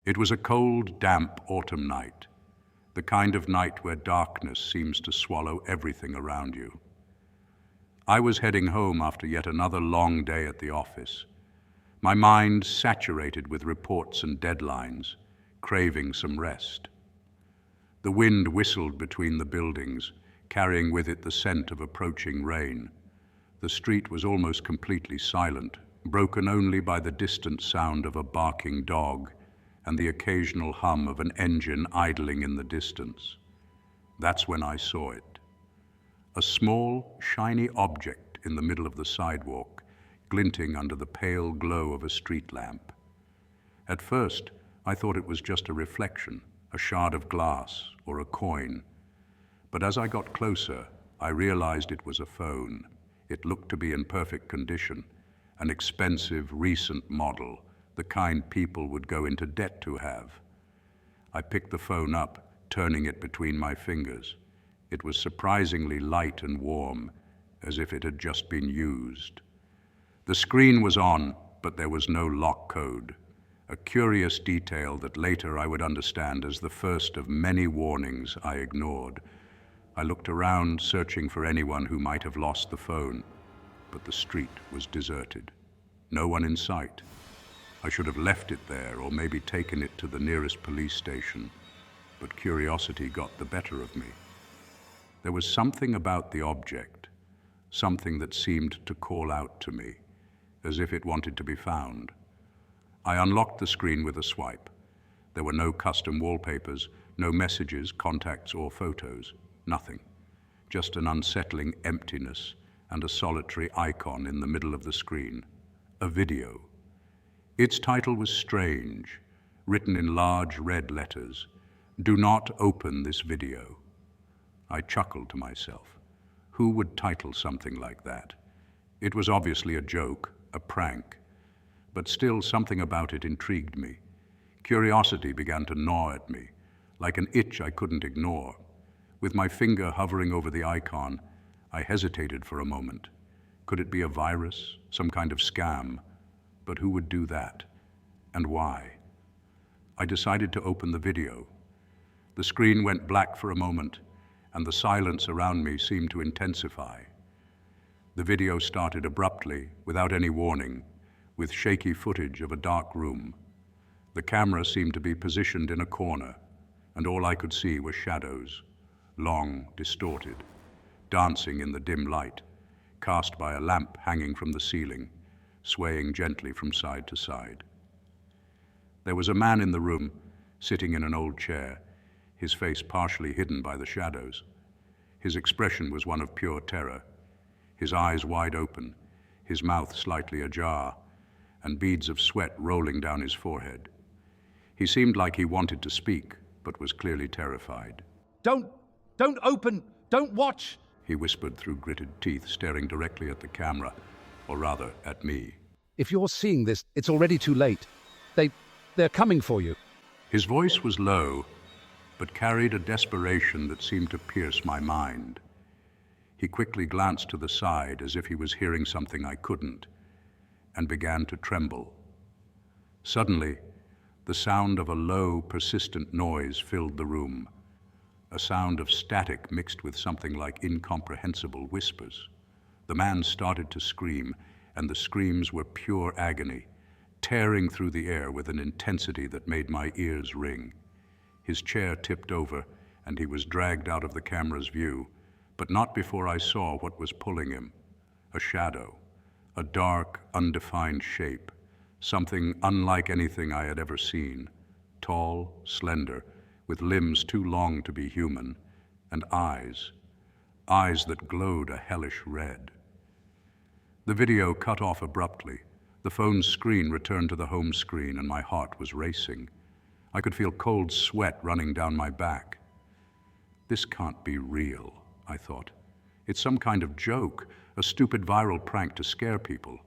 It was a cold, damp autumn night, the kind of night where darkness seems to swallow everything around you. I was heading home after yet another long day at the office, my mind saturated with reports and deadlines, craving some rest. The wind whistled between the buildings, carrying with it the scent of approaching rain. The street was almost completely silent, broken only by the distant sound of a barking dog and the occasional hum of an engine idling in the distance. That's when I saw it. A small, shiny object in the middle of the sidewalk, glinting under the pale glow of a street lamp. At first, I thought it was just a reflection, a shard of glass or a coin. But as I got closer, I realized it was a phone. It looked to be in perfect condition, an expensive, recent model, the kind people would go into debt to have. I picked the phone up, turning it between my fingers. It was surprisingly light and warm, as if it had just been used. The screen was on, but there was no lock code, a curious detail that later I would understand as the first of many warnings I ignored. I looked around, searching for anyone who might have lost the phone, but the street was deserted. No one in sight. I should have left it there or maybe taken it to the nearest police station, but curiosity got the better of me. There was something about the object, something that seemed to call out to me, as if it wanted to be found. I unlocked the screen with a swipe. There were no custom wallpapers, no messages, contacts, or photos. Nothing. Just an unsettling emptiness and a solitary icon in the middle of the screen. A video. Its title was strange, written in large red letters. Do not open this video. I chuckled to myself. Who would title something like that? It was obviously a joke, a prank, but still something about it intrigued me. Curiosity began to gnaw at me, like an itch I couldn't ignore. With my finger hovering over the icon, I hesitated for a moment. Could it be a virus, some kind of scam? But who would do that? And why? I decided to open the video. The screen went black for a moment, and the silence around me seemed to intensify. The video started abruptly, without any warning, with shaky footage of a dark room. The camera seemed to be positioned in a corner, and all I could see were shadows, long, distorted, dancing in the dim light, cast by a lamp hanging from the ceiling, swaying gently from side to side. There was a man in the room, sitting in an old chair, his face partially hidden by the shadows. His expression was one of pure terror, his eyes wide open, his mouth slightly ajar, and beads of sweat rolling down his forehead. He seemed like he wanted to speak, but was clearly terrified. Don't open, don't watch, he whispered through gritted teeth, staring directly at the camera, or rather, at me. If you're seeing this, it's already too late. They're coming for you. His voice was low, but carried a desperation that seemed to pierce my mind. He quickly glanced to the side as if he was hearing something I couldn't, and began to tremble. Suddenly, the sound of a low, persistent noise filled the room, a sound of static mixed with something like incomprehensible whispers. The man started to scream, and the screams were pure agony, tearing through the air with an intensity that made my ears ring. His chair tipped over, and he was dragged out of the camera's view, but not before I saw what was pulling him. A shadow, a dark, undefined shape, something unlike anything I had ever seen, tall, slender, with limbs too long to be human, and eyes that glowed a hellish red. The video cut off abruptly. The phone's screen returned to the home screen, and my heart was racing. I could feel cold sweat running down my back. This can't be real, I thought. It's some kind of joke, a stupid viral prank to scare people.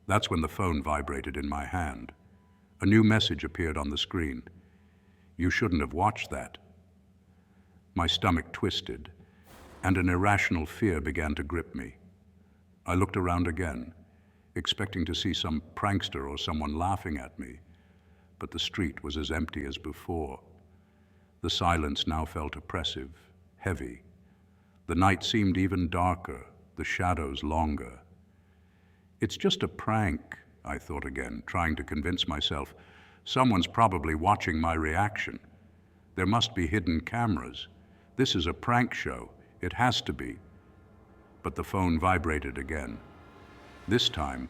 That's when the phone vibrated in my hand. A new message appeared on the screen. You shouldn't have watched that. My stomach twisted, and an irrational fear began to grip me. I looked around again, expecting to see some prankster or someone laughing at me. but the street was as empty as before. The silence now felt oppressive, heavy. The night seemed even darker, the shadows longer. It's just a prank, I thought again, trying to convince myself. Someone's probably watching my reaction. There must be hidden cameras. This is a prank show. It has to be. But the phone vibrated again. This time,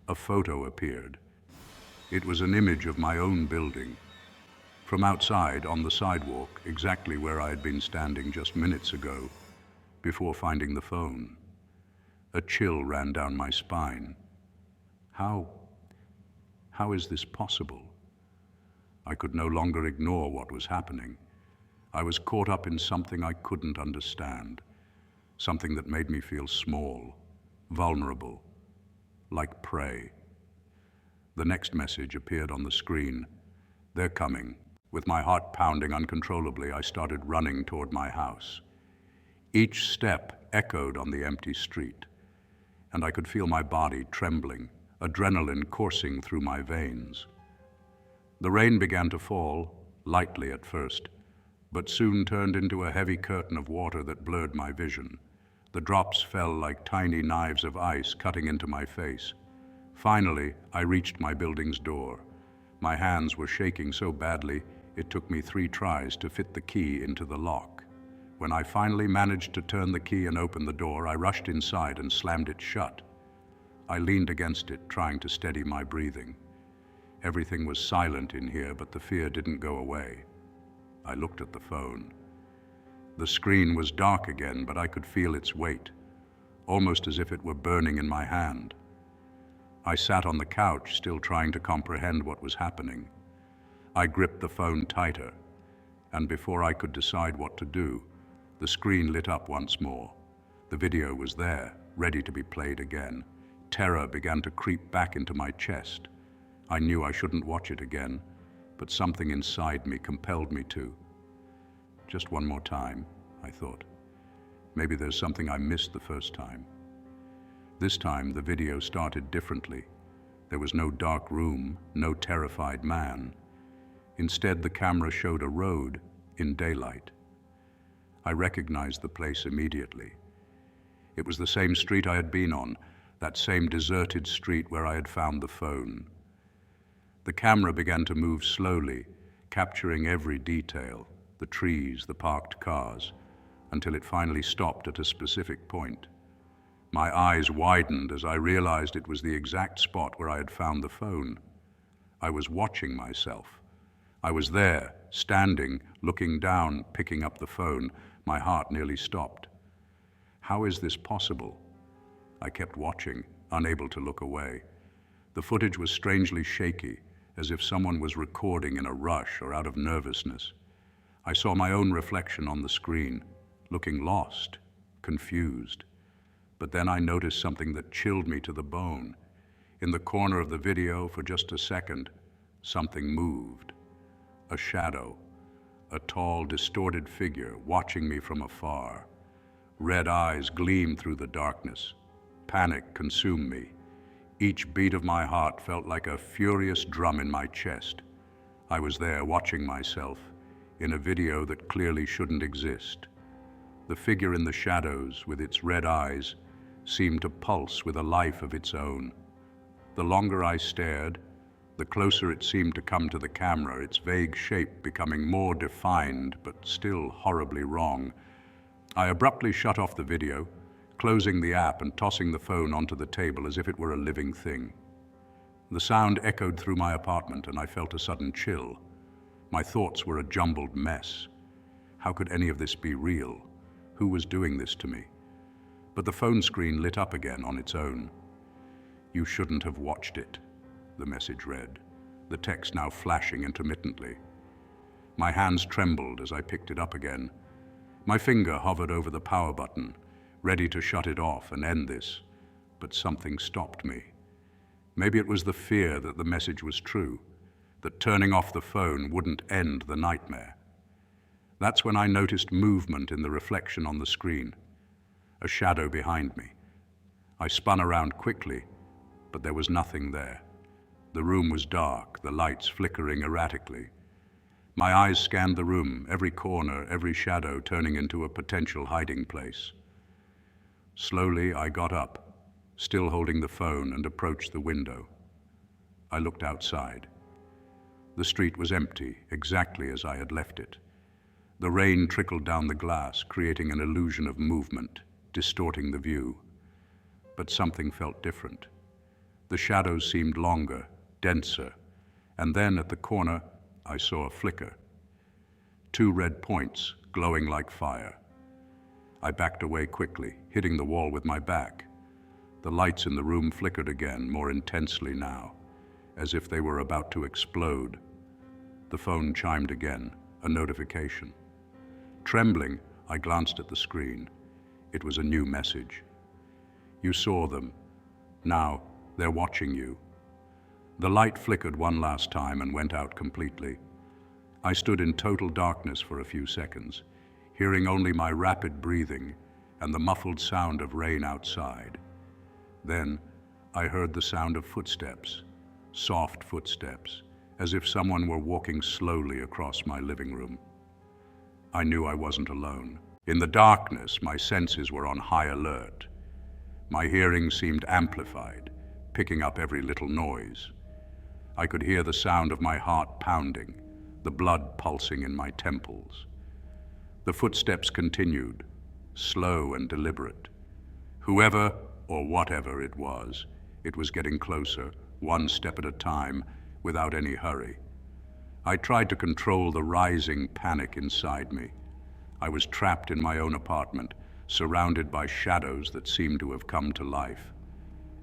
a photo appeared. It was an image of my own building. From outside, on the sidewalk, exactly where I had been standing just minutes ago, before finding the phone. A chill ran down my spine. How is this possible? I could no longer ignore what was happening. I was caught up in something I couldn't understand, something that made me feel small, vulnerable, like prey. The next message appeared on the screen. They're coming. With my heart pounding uncontrollably, I started running toward my house. Each step echoed on the empty street, and I could feel my body trembling, adrenaline coursing through my veins. The rain began to fall, lightly at first, but soon turned into a heavy curtain of water that blurred my vision. The drops fell like tiny knives of ice cutting into my face. Finally, I reached my building's door. My hands were shaking so badly, it took me 3 tries to fit the key into the lock. When I finally managed to turn the key and open the door, I rushed inside and slammed it shut. I leaned against it, trying to steady my breathing. Everything was silent in here, but the fear didn't go away. I looked at the phone. The screen was dark again, but I could feel its weight, almost as if it were burning in my hand. I sat on the couch, still trying to comprehend what was happening. I gripped the phone tighter, and before I could decide what to do, the screen lit up once more. The video was there, ready to be played again. Terror began to creep back into my chest. I knew I shouldn't watch it again, but something inside me compelled me to. Just one more time, I thought. Maybe there's something I missed the first time. This time, the video started differently. There was no dark room, no terrified man. Instead, the camera showed a road in daylight. I recognized the place immediately. It was the same street I had been on, that same deserted street where I had found the phone. The camera began to move slowly, capturing every detail, the trees, the parked cars, until it finally stopped at a specific point. My eyes widened as I realized it was the exact spot where I had found the phone. I was watching myself. I was there, standing, looking down, picking up the phone. My heart nearly stopped. How is this possible? I kept watching, unable to look away. The footage was strangely shaky, as if someone was recording in a rush or out of nervousness. I saw my own reflection on the screen, looking lost, confused. But then I noticed something that chilled me to the bone. In the corner of the video, for just a second, something moved. A shadow, a tall, distorted figure watching me from afar. Red eyes gleamed through the darkness. Panic consumed me. Each beat of my heart felt like a furious drum in my chest. I was there watching myself, in a video that clearly shouldn't exist. The figure in the shadows, with its red eyes, seemed to pulse with a life of its own. The longer I stared, the closer it seemed to come to the camera, its vague shape becoming more defined, but still horribly wrong. I abruptly shut off the video, closing the app and tossing the phone onto the table as if it were a living thing. The sound echoed through my apartment, and I felt a sudden chill. My thoughts were a jumbled mess. How could any of this be real? Who was doing this to me? But the phone screen lit up again on its own. "You shouldn't have watched it," the message read, the text now flashing intermittently. My hands trembled as I picked it up again. My finger hovered over the power button, ready to shut it off and end this, but something stopped me. Maybe it was the fear that the message was true, that turning off the phone wouldn't end the nightmare. That's when I noticed movement in the reflection on the screen, a shadow behind me. I spun around quickly, but there was nothing there. The room was dark, the lights flickering erratically. My eyes scanned the room, every corner, every shadow turning into a potential hiding place. Slowly, I got up, still holding the phone, and approached the window. I looked outside. The street was empty, exactly as I had left it. The rain trickled down the glass, creating an illusion of movement, distorting the view. But something felt different. The shadows seemed longer, denser, and then at the corner, I saw a flicker. 2 red points, glowing like fire. I backed away quickly, hitting the wall with my back. The lights in the room flickered again, more intensely now, as if they were about to explode. The phone chimed again, a notification. Trembling, I glanced at the screen. It was a new message. You saw them. Now, they're watching you. The light flickered one last time and went out completely. I stood in total darkness for a few seconds, hearing only my rapid breathing and the muffled sound of rain outside. Then, I heard the sound of footsteps, soft footsteps, as if someone were walking slowly across my living room. I knew I wasn't alone. In the darkness, my senses were on high alert. My hearing seemed amplified, picking up every little noise. I could hear the sound of my heart pounding, the blood pulsing in my temples. The footsteps continued, slow and deliberate. Whoever or whatever it was getting closer, one step at a time, without any hurry. I tried to control the rising panic inside me. I was trapped in my own apartment, surrounded by shadows that seemed to have come to life.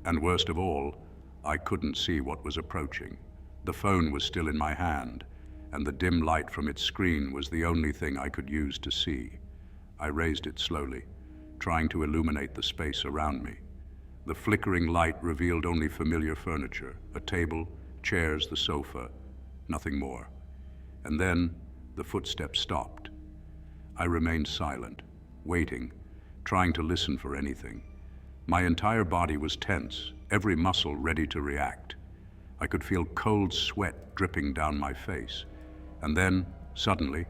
And worst of all, I couldn't see what was approaching. The phone was still in my hand, and the dim light from its screen was the only thing I could use to see. I raised it slowly, trying to illuminate the space around me. The flickering light revealed only familiar furniture, a table, chairs, the sofa, nothing more. And then the footsteps stopped. I remained silent, waiting, trying to listen for anything. My entire body was tense, every muscle ready to react. I could feel cold sweat dripping down my face. And then, suddenly,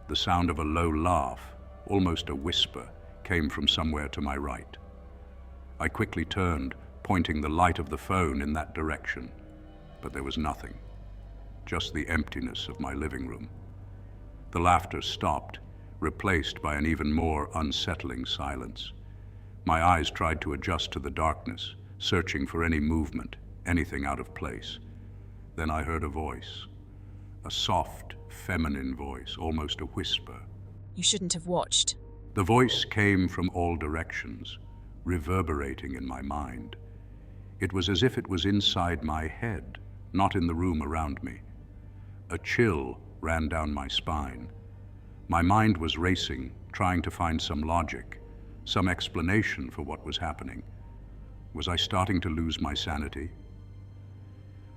the sound of a low laugh, almost a whisper, came from somewhere to my right. I quickly turned, pointing the light of the phone in that direction. But there was nothing, just the emptiness of my living room. The laughter stopped, replaced by an even more unsettling silence. My eyes tried to adjust to the darkness, searching for any movement, anything out of place. Then I heard a voice, a soft, feminine voice, almost a whisper. You shouldn't have watched. The voice came from all directions, reverberating in my mind. It was as if it was inside my head, not in the room around me. A chill ran down my spine. My mind was racing, trying to find some logic, some explanation for what was happening. Was I starting to lose my sanity?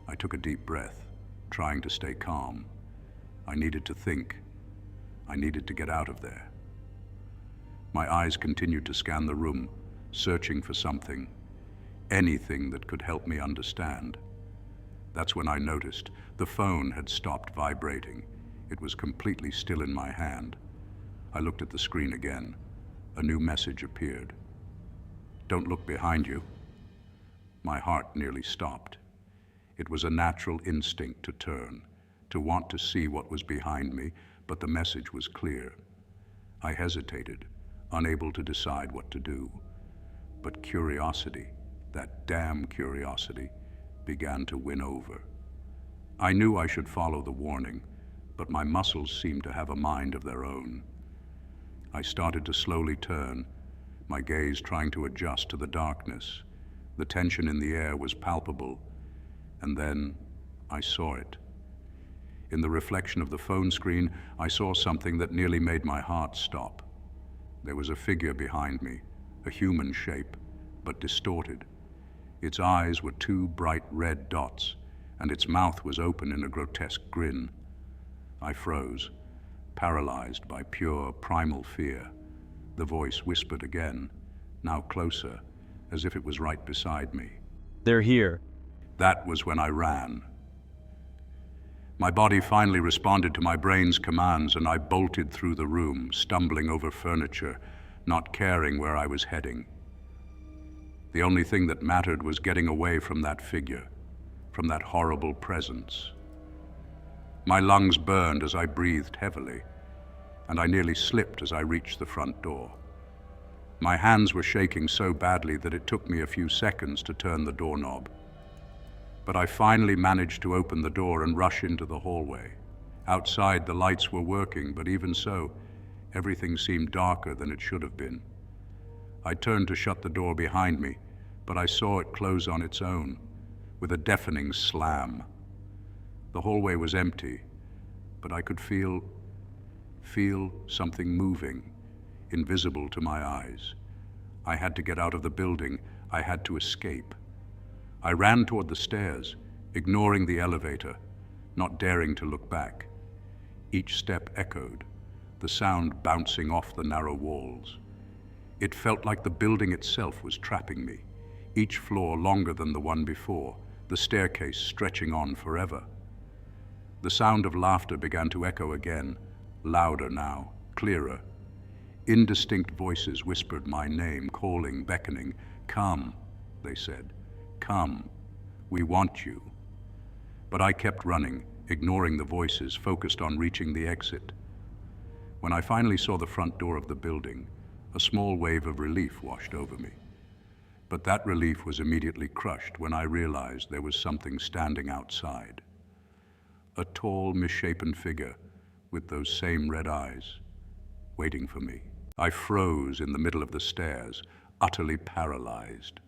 I took a deep breath, trying to stay calm. I needed to think. I needed to get out of there. My eyes continued to scan the room, searching for something, anything that could help me understand. That's when I noticed the phone had stopped vibrating. It was completely still in my hand. I looked at the screen again. A new message appeared. Don't look behind you. My heart nearly stopped. It was a natural instinct to turn, to want to see what was behind me, but the message was clear. I hesitated, unable to decide what to do. But curiosity, that damn curiosity, began to win over. I knew I should follow the warning, but my muscles seemed to have a mind of their own. I started to slowly turn, my gaze trying to adjust to the darkness. The tension in the air was palpable, and then I saw it. In the reflection of the phone screen, I saw something that nearly made my heart stop. There was a figure behind me, a human shape, but distorted. Its eyes were 2 bright red dots, and its mouth was open in a grotesque grin. I froze, paralyzed by pure primal fear. The voice whispered again, now closer, as if it was right beside me. They're here. That was when I ran. My body finally responded to my brain's commands, and I bolted through the room, stumbling over furniture, not caring where I was heading. The only thing that mattered was getting away from that figure, from that horrible presence. My lungs burned as I breathed heavily, and I nearly slipped as I reached the front door. My hands were shaking so badly that it took me a few seconds to turn the doorknob. But I finally managed to open the door and rush into the hallway. Outside, the lights were working, but even so, everything seemed darker than it should have been. I turned to shut the door behind me, but I saw it close on its own, with a deafening slam. The hallway was empty, but I could feel something moving, invisible to my eyes. I had to get out of the building. I had to escape. I ran toward the stairs, ignoring the elevator, not daring to look back. Each step echoed, the sound bouncing off the narrow walls. It felt like the building itself was trapping me, each floor longer than the one before, the staircase stretching on forever. The sound of laughter began to echo again, louder now, clearer. Indistinct voices whispered my name, calling, beckoning. "Come," they said. "Come, we want you." But I kept running, ignoring the voices, focused on reaching the exit. When I finally saw the front door of the building, a small wave of relief washed over me. But that relief was immediately crushed when I realized there was something standing outside. A tall, misshapen figure with those same red eyes, waiting for me. I froze in the middle of the stairs, utterly paralyzed.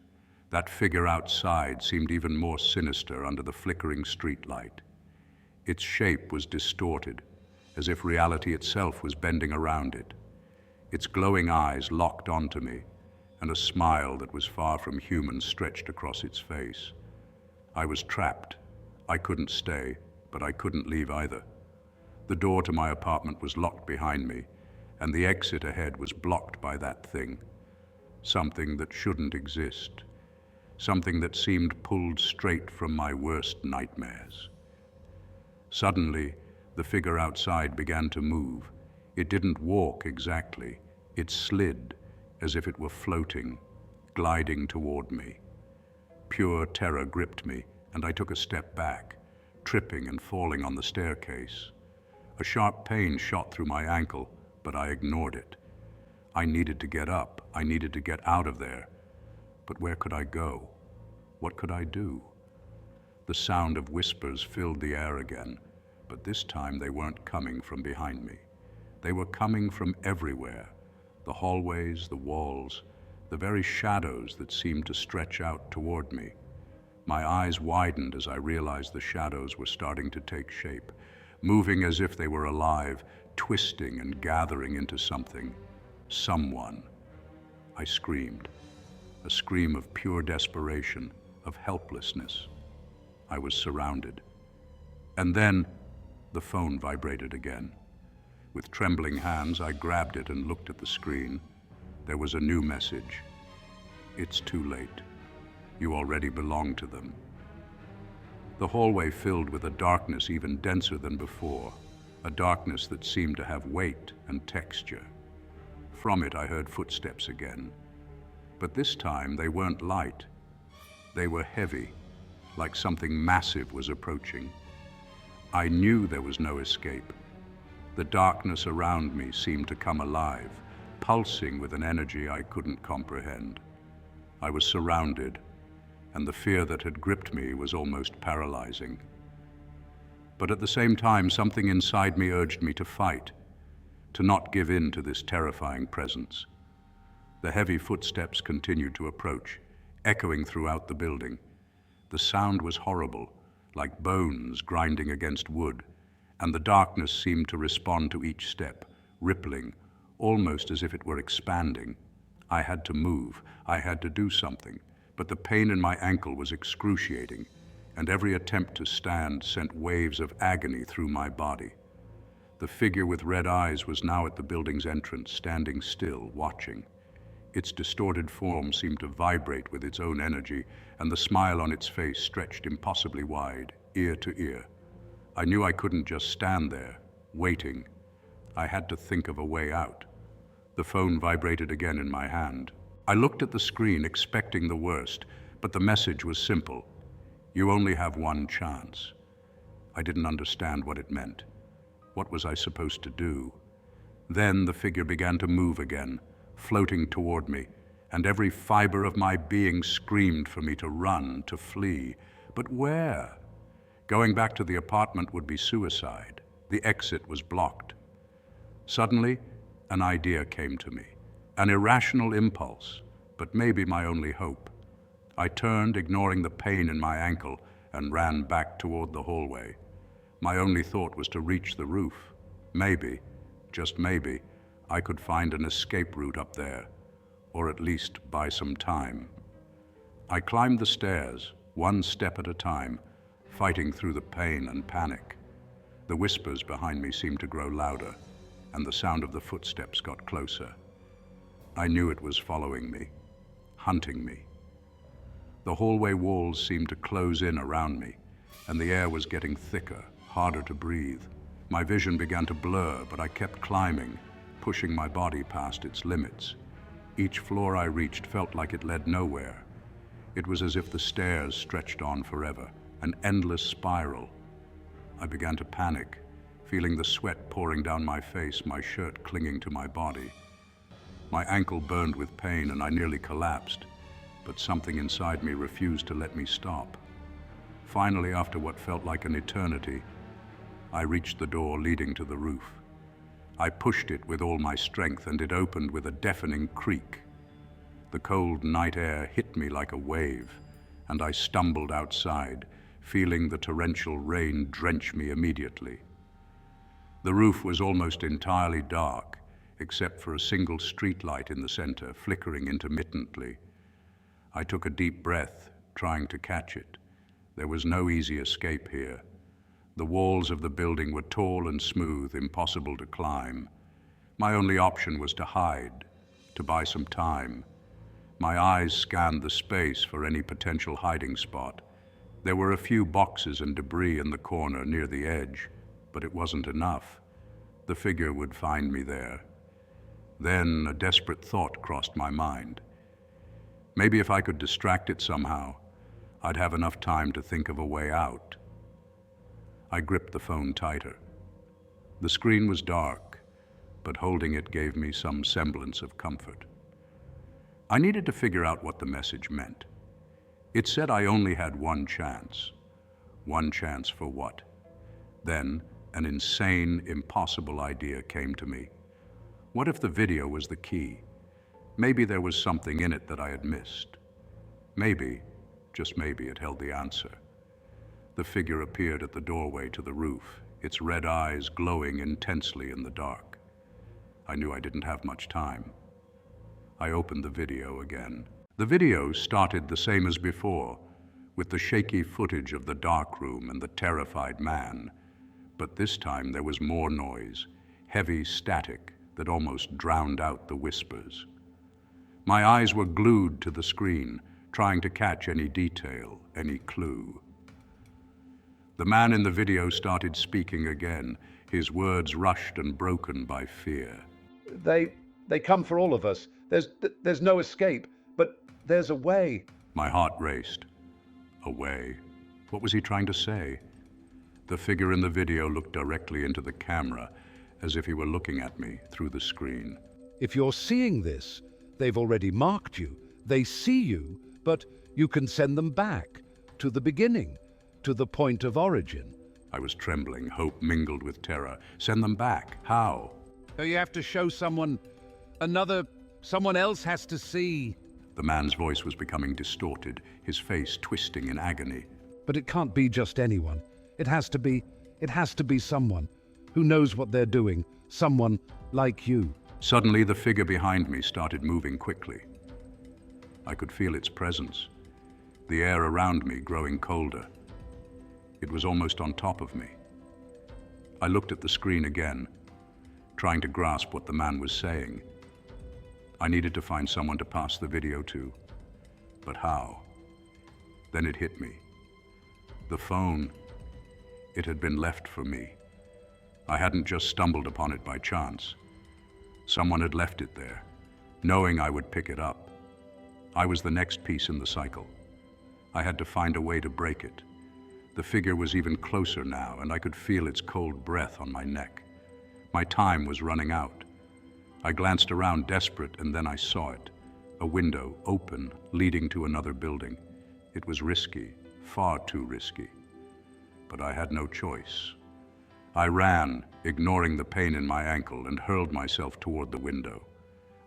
That figure outside seemed even more sinister under the flickering streetlight. Its shape was distorted, as if reality itself was bending around it. Its glowing eyes locked onto me, and a smile that was far from human stretched across its face. I was trapped. I couldn't stay, but I couldn't leave either. The door to my apartment was locked behind me, and the exit ahead was blocked by that thing. Something that shouldn't exist. Something that seemed pulled straight from my worst nightmares. Suddenly, the figure outside began to move. It didn't walk exactly. It slid, as if it were floating, gliding toward me. Pure terror gripped me, and I took a step back, tripping and falling on the staircase. A sharp pain shot through my ankle, but I ignored it. I needed to get up. I needed to get out of there. But where could I go? What could I do? The sound of whispers filled the air again, but this time they weren't coming from behind me. They were coming from everywhere. The hallways, the walls, the very shadows that seemed to stretch out toward me. My eyes widened as I realized the shadows were starting to take shape, moving as if they were alive, twisting and gathering into something, someone. I screamed, a scream of pure desperation, of helplessness. I was surrounded. And then the phone vibrated again. With trembling hands, I grabbed it and looked at the screen. There was a new message. "It's too late. You already belong to them." The hallway filled with a darkness even denser than before, a darkness that seemed to have weight and texture. From it, I heard footsteps again. But this time, they weren't light. They were heavy, like something massive was approaching. I knew there was no escape. The darkness around me seemed to come alive, pulsing with an energy I couldn't comprehend. I was surrounded, and the fear that had gripped me was almost paralyzing. But at the same time, something inside me urged me to fight, to not give in to this terrifying presence. The heavy footsteps continued to approach, echoing throughout the building. The sound was horrible, like bones grinding against wood, and the darkness seemed to respond to each step, rippling, almost as if it were expanding. I had to move. I had to do something, but the pain in my ankle was excruciating, and every attempt to stand sent waves of agony through my body. The figure with red eyes was now at the building's entrance, standing still, watching. Its distorted form seemed to vibrate with its own energy, and the smile on its face stretched impossibly wide, ear to ear. I knew I couldn't just stand there, waiting. I had to think of a way out. The phone vibrated again in my hand. I looked at the screen, expecting the worst, but the message was simple. You only have one chance. I didn't understand what it meant. What was I supposed to do? Then the figure began to move again, floating toward me, and every fiber of my being screamed for me to run, to flee. But where? Going back to the apartment would be suicide. The exit was blocked. Suddenly, an idea came to me, an irrational impulse, but maybe my only hope. I turned, ignoring the pain in my ankle, and ran back toward the hallway. My only thought was to reach the roof. Maybe, just maybe, I could find an escape route up there, or at least buy some time. I climbed the stairs, one step at a time, fighting through the pain and panic. The whispers behind me seemed to grow louder, and the sound of the footsteps got closer. I knew it was following me, hunting me. The hallway walls seemed to close in around me, and the air was getting thicker, harder to breathe. My vision began to blur, but I kept climbing, pushing my body past its limits. Each floor I reached felt like it led nowhere. It was as if the stairs stretched on forever, an endless spiral. I began to panic, feeling the sweat pouring down my face, my shirt clinging to my body. My ankle burned with pain and I nearly collapsed, but something inside me refused to let me stop. Finally, after what felt like an eternity, I reached the door leading to the roof. I pushed it with all my strength and it opened with a deafening creak. The cold night air hit me like a wave, and I stumbled outside, feeling the torrential rain drench me immediately. The roof was almost entirely dark, except for a single streetlight in the center, flickering intermittently. I took a deep breath, trying to catch it. There was no easy escape here. The walls of the building were tall and smooth, impossible to climb. My only option was to hide, to buy some time. My eyes scanned the space for any potential hiding spot. There were a few boxes and debris in the corner near the edge, but it wasn't enough. The figure would find me there. Then a desperate thought crossed my mind. Maybe if I could distract it somehow, I'd have enough time to think of a way out. I gripped the phone tighter. The screen was dark, but holding it gave me some semblance of comfort. I needed to figure out what the message meant. It said I only had one chance. One chance for what? Then, an insane, impossible idea came to me. What if the video was the key? Maybe there was something in it that I had missed. Maybe, just maybe, it held the answer. The figure appeared at the doorway to the roof, its red eyes glowing intensely in the dark. I knew I didn't have much time. I opened the video again. The video started the same as before, with the shaky footage of the dark room and the terrified man. But this time there was more noise, heavy static that almost drowned out the whispers. My eyes were glued to the screen, trying to catch any detail, any clue. The man in the video started speaking again, his words rushed and broken by fear. They come for all of us. There's no escape, but there's a way. My heart raced. A way? What was he trying to say? The figure in the video looked directly into the camera, as if he were looking at me through the screen. If you're seeing this, they've already marked you. They see you, but you can send them back to the beginning, to the point of origin. I was trembling, hope mingled with terror. Send them back? How? You have to show someone else has to see. The man's voice was becoming distorted, his face twisting in agony. But it can't be just anyone. It has to be someone who knows what they're doing, someone like you. Suddenly, the figure behind me started moving quickly. I could feel its presence, the air around me growing colder. It was almost on top of me. I looked at the screen again, trying to grasp what the man was saying. I needed to find someone to pass the video to. But how? Then it hit me. The phone, it had been left for me. I hadn't just stumbled upon it by chance. Someone had left it there, knowing I would pick it up. I was the next piece in the cycle. I had to find a way to break it. The figure was even closer now, and I could feel its cold breath on my neck. My time was running out. I glanced around desperate, and then I saw it. A window, open, leading to another building. It was risky, far too risky. But I had no choice. I ran, ignoring the pain in my ankle, and hurled myself toward the window.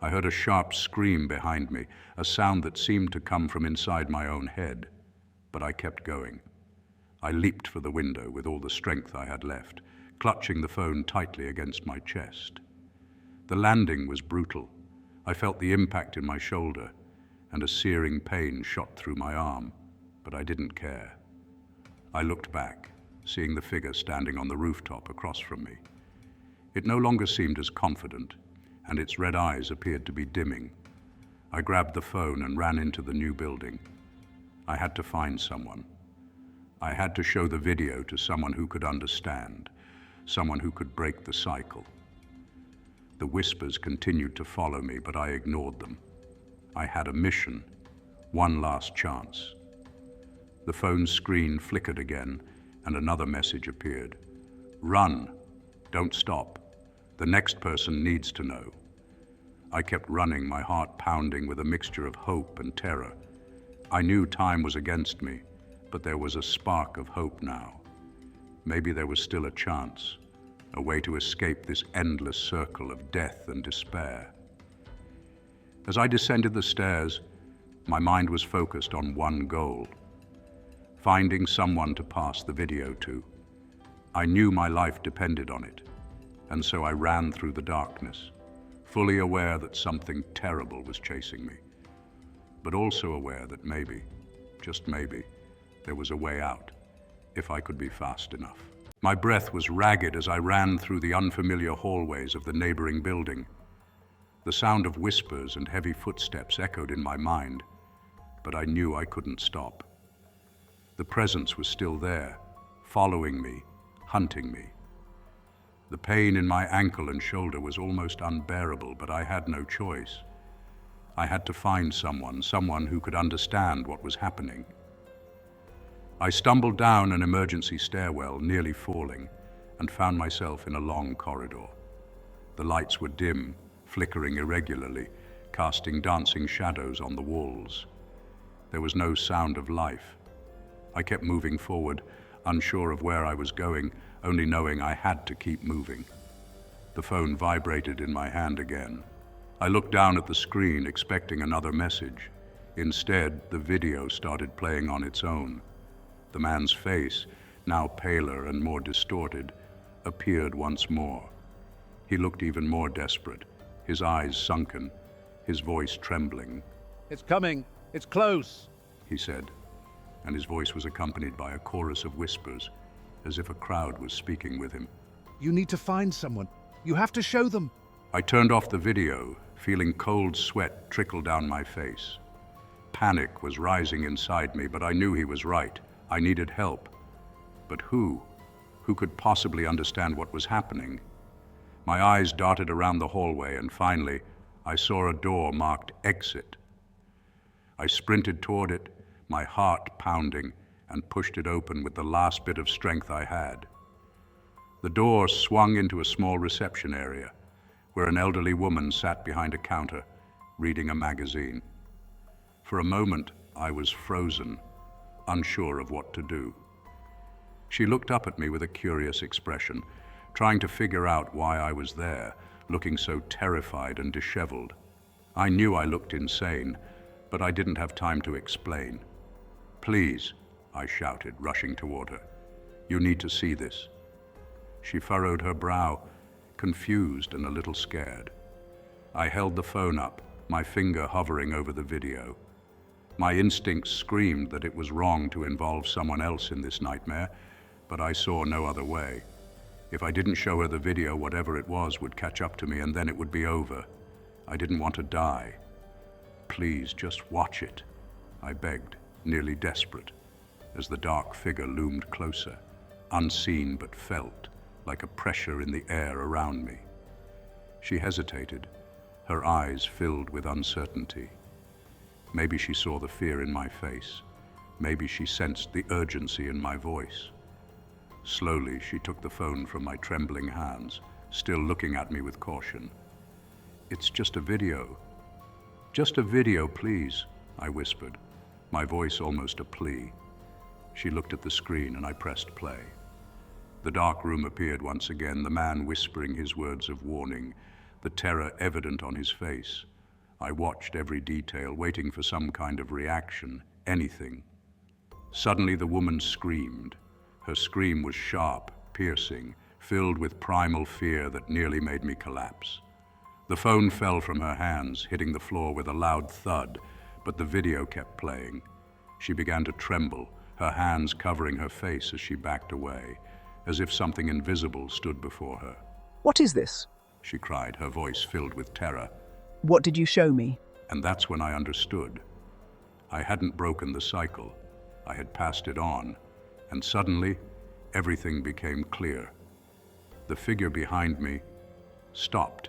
I heard a sharp scream behind me, a sound that seemed to come from inside my own head. But I kept going. I leaped for the window with all the strength I had left, clutching the phone tightly against my chest. The landing was brutal. I felt the impact in my shoulder, and a searing pain shot through my arm, but I didn't care. I looked back, seeing the figure standing on the rooftop across from me. It no longer seemed as confident, and its red eyes appeared to be dimming. I grabbed the phone and ran into the new building. I had to find someone. I had to show the video to someone who could understand, someone who could break the cycle. The whispers continued to follow me, but I ignored them. I had a mission, one last chance. The phone screen flickered again, and another message appeared. Run, don't stop. The next person needs to know. I kept running, my heart pounding with a mixture of hope and terror. I knew time was against me, but there was a spark of hope now. Maybe there was still a chance, a way to escape this endless circle of death and despair. As I descended the stairs, my mind was focused on one goal: finding someone to pass the video to. I knew my life depended on it, and so I ran through the darkness, fully aware that something terrible was chasing me, but also aware that maybe, just maybe, there was a way out, if I could be fast enough. My breath was ragged as I ran through the unfamiliar hallways of the neighboring building. The sound of whispers and heavy footsteps echoed in my mind, but I knew I couldn't stop. The presence was still there, following me, hunting me. The pain in my ankle and shoulder was almost unbearable, but I had no choice. I had to find someone who could understand what was happening. I stumbled down an emergency stairwell, nearly falling, and found myself in a long corridor. The lights were dim, flickering irregularly, casting dancing shadows on the walls. There was no sound of life. I kept moving forward, unsure of where I was going, only knowing I had to keep moving. The phone vibrated in my hand again. I looked down at the screen, expecting another message. Instead, the video started playing on its own. The man's face, now paler and more distorted, appeared once more. He looked even more desperate, his eyes sunken, his voice trembling. It's coming. It's close, He said, and his voice was accompanied by a chorus of whispers, as if a crowd was speaking with him. You need to find someone. You have to show them. I turned off the video, feeling cold sweat trickle down my face. Panic was rising inside me, but I knew he was right. I needed help. But who? Who could possibly understand what was happening? My eyes darted around the hallway, and finally, I saw a door marked Exit. I sprinted toward it, my heart pounding, and pushed it open with the last bit of strength I had. The door swung into a small reception area, where an elderly woman sat behind a counter, reading a magazine. For a moment, I was frozen, unsure of what to do. She looked up at me with a curious expression, trying to figure out why I was there, looking so terrified and disheveled. I knew I looked insane, but I didn't have time to explain. "Please," I shouted, rushing toward her. "You need to see this." She furrowed her brow, confused and a little scared. I held the phone up, my finger hovering over the video. My instincts screamed that it was wrong to involve someone else in this nightmare, but I saw no other way. If I didn't show her the video, whatever it was would catch up to me, and then it would be over. I didn't want to die. Please, just watch it, I begged, nearly desperate, as the dark figure loomed closer, unseen but felt, like a pressure in the air around me. She hesitated, her eyes filled with uncertainty. Maybe she saw the fear in my face. Maybe she sensed the urgency in my voice. Slowly, she took the phone from my trembling hands, still looking at me with caution. "It's just a video. Just a video, please," I whispered, my voice almost a plea. She looked at the screen and I pressed play. The dark room appeared once again, the man whispering his words of warning, the terror evident on his face. I watched every detail, waiting for some kind of reaction, anything. Suddenly the woman screamed. Her scream was sharp, piercing, filled with primal fear that nearly made me collapse. The phone fell from her hands, hitting the floor with a loud thud, but the video kept playing. She began to tremble, her hands covering her face as she backed away, as if something invisible stood before her. "What is this?" she cried, her voice filled with terror. "What did you show me?" And that's when I understood. I hadn't broken the cycle. I had passed it on, and suddenly, everything became clear. The figure behind me stopped.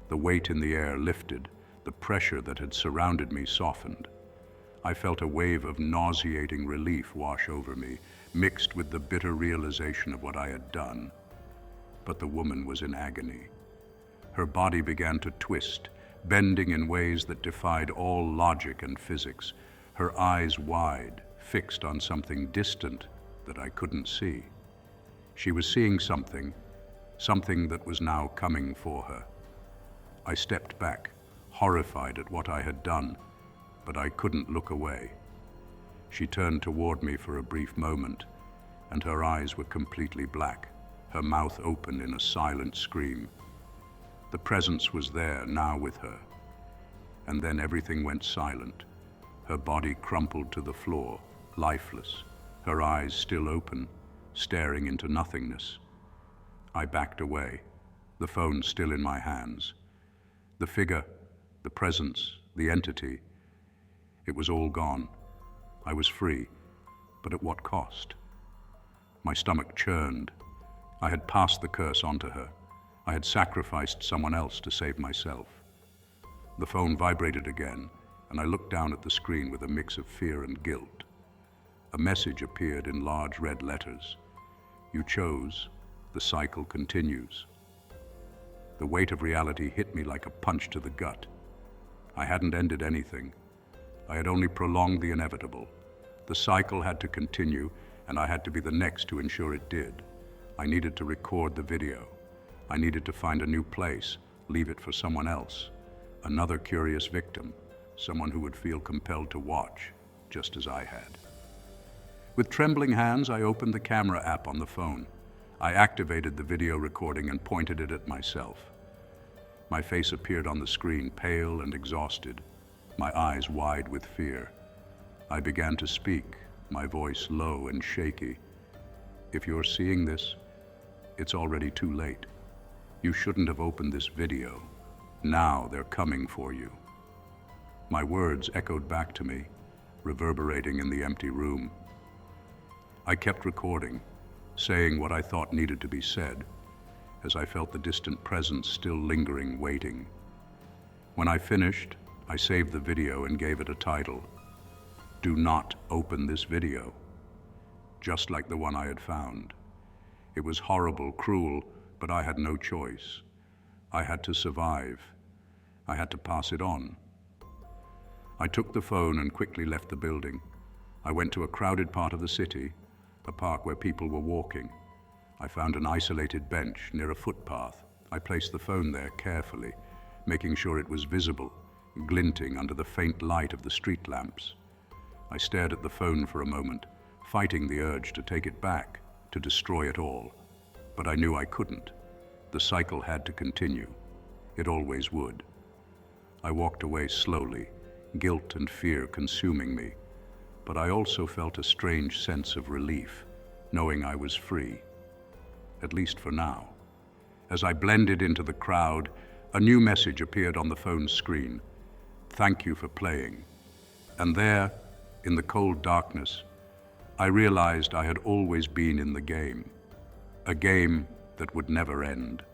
The weight in the air lifted. The pressure that had surrounded me softened. I felt a wave of nauseating relief wash over me, mixed with the bitter realization of what I had done. But the woman was in agony. Her body began to twist, bending in ways that defied all logic and physics, her eyes wide, fixed on something distant that I couldn't see. She was seeing something that was now coming for her. I stepped back, horrified at what I had done, but I couldn't look away. She turned toward me for a brief moment, and her eyes were completely black, her mouth open in a silent scream. The presence was there, now with her. And then everything went silent. Her body crumpled to the floor, lifeless, her eyes still open, staring into nothingness. I backed away, the phone still in my hands. The figure, the presence, the entity, it was all gone. I was free, but at what cost? My stomach churned. I had passed the curse on to her. I had sacrificed someone else to save myself. The phone vibrated again, and I looked down at the screen with a mix of fear and guilt. A message appeared in large red letters. "You chose, the cycle continues." The weight of reality hit me like a punch to the gut. I hadn't ended anything. I had only prolonged the inevitable. The cycle had to continue, and I had to be the next to ensure it did. I needed to record the video. I needed to find a new place, leave it for someone else. Another curious victim, someone who would feel compelled to watch, just as I had. With trembling hands, I opened the camera app on the phone. I activated the video recording and pointed it at myself. My face appeared on the screen, pale and exhausted, my eyes wide with fear. I began to speak, my voice low and shaky. "If you're seeing this, it's already too late. You shouldn't have opened this video. Now they're coming for you." My words echoed back to me, reverberating in the empty room. I kept recording, saying what I thought needed to be said, as I felt the distant presence still lingering, waiting. When I finished, I saved the video and gave it a title: "Do not open this video," just like the one I had found. It was horrible, cruel, but I had no choice. I had to survive. I had to pass it on. I took the phone and quickly left the building. I went to a crowded part of the city, a park where people were walking. I found an isolated bench near a footpath. I placed the phone there carefully, making sure it was visible, glinting under the faint light of the street lamps. I stared at the phone for a moment, fighting the urge to take it back, to destroy it all. But I knew I couldn't. The cycle had to continue. It always would. I walked away slowly, guilt and fear consuming me. But I also felt a strange sense of relief, knowing I was free. At least for now. As I blended into the crowd, A new message appeared on the phone's screen. Thank you for playing. And there, in the cold darkness, I realized I had always been in the game. A game that would never end.